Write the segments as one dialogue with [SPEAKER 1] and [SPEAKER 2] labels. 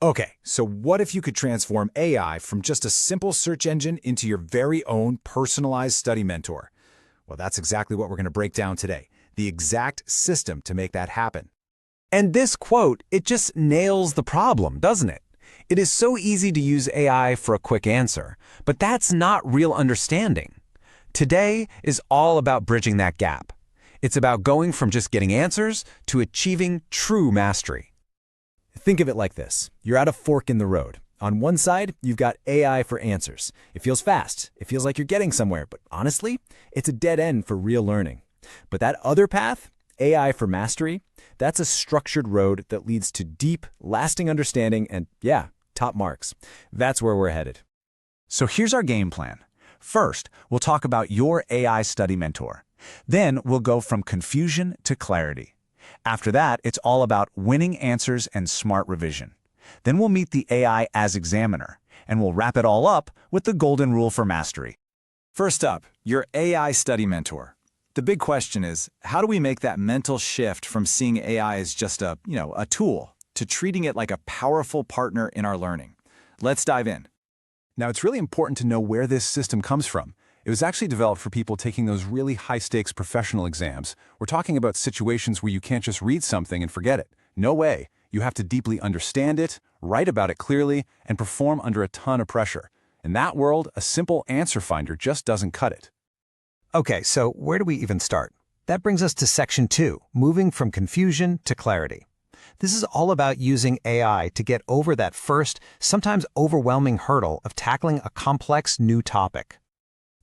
[SPEAKER 1] Okay, so what if you could transform AI from just a simple search engine into your very own personalized study mentor? Well, that's exactly what we're going to break down today, the exact system to make that happen.
[SPEAKER 2] And this quote, it just nails the problem, doesn't it? It is so easy to use AI for a quick answer, but that's not real understanding. Today is all about bridging that gap. It's about going from just getting answers to achieving true mastery.
[SPEAKER 3] Think of it like this. You're at a fork in the road. On one side, you've got AI for answers. It feels fast. It feels like you're getting somewhere, but honestly, it's a dead end for real learning. But that other path, AI for mastery, that's a structured road that leads to deep, lasting understanding and, yeah, top marks. That's where we're headed.
[SPEAKER 4] So here's our game plan. First, we'll talk about your AI study mentor. Then we'll go from confusion to clarity. After that, it's all about winning answers and smart revision. Then we'll meet the AI as examiner, and we'll wrap it all up with the golden rule for mastery.
[SPEAKER 1] First up, your AI study mentor. The big question is, how do we make that mental shift from seeing AI as just a tool to treating it like a powerful partner in our learning? Let's dive in. Now, it's really important to know where this system comes from. It was actually developed for people taking those really high-stakes professional exams. We're talking about situations where you can't just read something and forget it. No way. You have to deeply understand it, write about it clearly, and perform under a ton of pressure. In that world, a simple answer finder just doesn't cut it.
[SPEAKER 2] Okay, so where do we even start? That brings us to Section 2, moving from confusion to clarity. This is all about using AI to get over that first, sometimes overwhelming hurdle of tackling a complex new topic.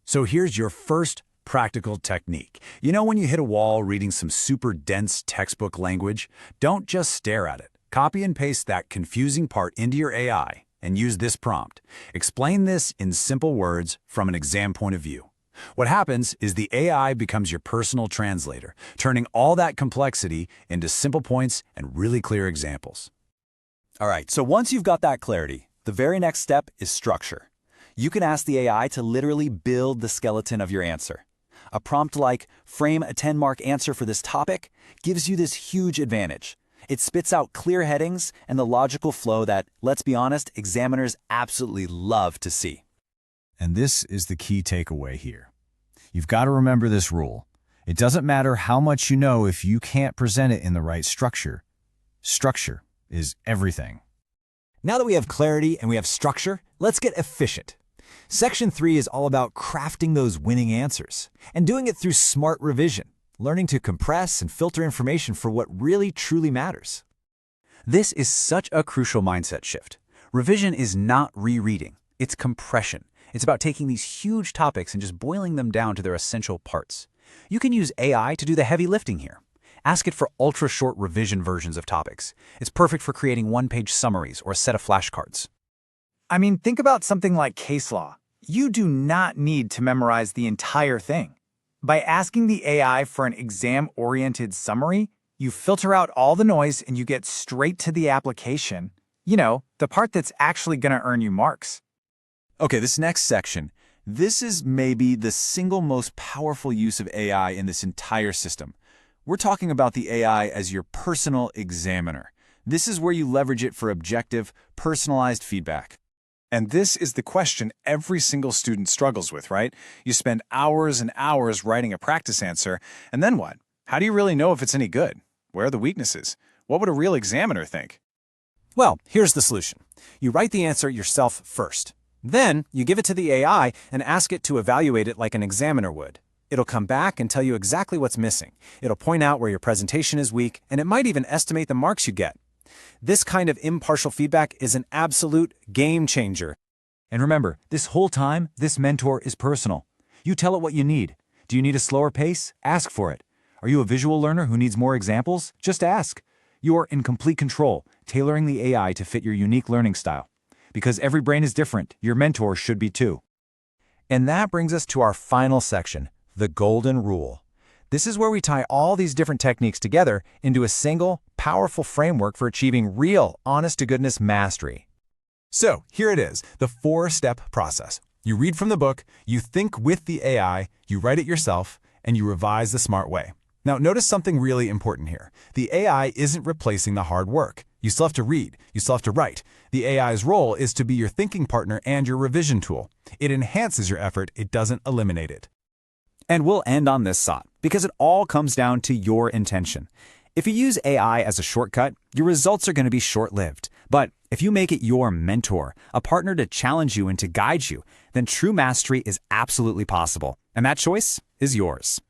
[SPEAKER 1] So here's your first practical technique. You know when you hit a wall reading some super dense textbook language? Don't just stare at it. Copy and paste that confusing part into your AI and use this prompt. Explain this in simple words from an exam point of view. What happens is the AI becomes your personal translator, turning all that complexity into simple points and really clear examples.
[SPEAKER 5] All right, so once you've got that clarity, the very next step is structure. You can ask the AI to literally build the skeleton of your answer. A prompt like, frame a 10-mark answer for this topic, gives you this huge advantage. It spits out clear headings and the logical flow that, let's be honest, examiners absolutely love to see.
[SPEAKER 6] And this is the key takeaway here. You've got to remember this rule. It doesn't matter how much you know if you can't present it in the right structure. Structure is everything.
[SPEAKER 3] Now that we have clarity and we have structure, let's get efficient. Section 3 is all about crafting those winning answers and doing it through smart revision, learning to compress and filter information for what really truly matters.
[SPEAKER 4] This is such a crucial mindset shift. Revision is not rereading, it's compression. It's about taking these huge topics and just boiling them down to their essential parts. You can use AI to do the heavy lifting here. Ask it for ultra-short revision versions of topics. It's perfect for creating one-page summaries or a set of flashcards.
[SPEAKER 7] I mean, think about something like case law. You do not need to memorize the entire thing. By asking the AI for an exam-oriented summary, you filter out all the noise and you get straight to the application. You know, the part that's actually going to earn you marks.
[SPEAKER 1] Okay, this next section, this is maybe the single most powerful use of AI in this entire system. We're talking about the AI as your personal examiner. This is where you leverage it for objective, personalized feedback. And this is the question every single student struggles with, right? You spend hours and hours writing a practice answer, and then what? How do you really know if it's any good? Where are the weaknesses? What would a real examiner think?
[SPEAKER 3] Well, here's the solution. You write the answer yourself first. Then, you give it to the AI and ask it to evaluate it like an examiner would. It'll come back and tell you exactly what's missing. It'll point out where your presentation is weak, and it might even estimate the marks you get. This kind of impartial feedback is an absolute game changer.
[SPEAKER 6] And remember, this whole time, this mentor is personal. You tell it what you need. Do you need a slower pace? Ask for it. Are you a visual learner who needs more examples? Just ask. You are in complete control, tailoring the AI to fit your unique learning style. Because every brain is different, your mentor should be too.
[SPEAKER 2] And that brings us to our final section, the golden rule. This is where we tie all these different techniques together into a single, powerful framework for achieving real, honest-to-goodness mastery.
[SPEAKER 1] So, here it is, the 4-step process. You read from the book, you think with the AI, you write it yourself, and you revise the smart way. Now, notice something really important here. The AI isn't replacing the hard work.
[SPEAKER 2] You still have to read. You still have to write. The AI's role is to be your thinking partner and your revision tool. It enhances your effort. It doesn't eliminate it.
[SPEAKER 5] And we'll end on this thought, because it all comes down to your intention. If you use AI as a shortcut, your results are going to be short-lived. But if you make it your mentor, a partner to challenge you and to guide you, then true mastery is absolutely possible. And that choice is yours.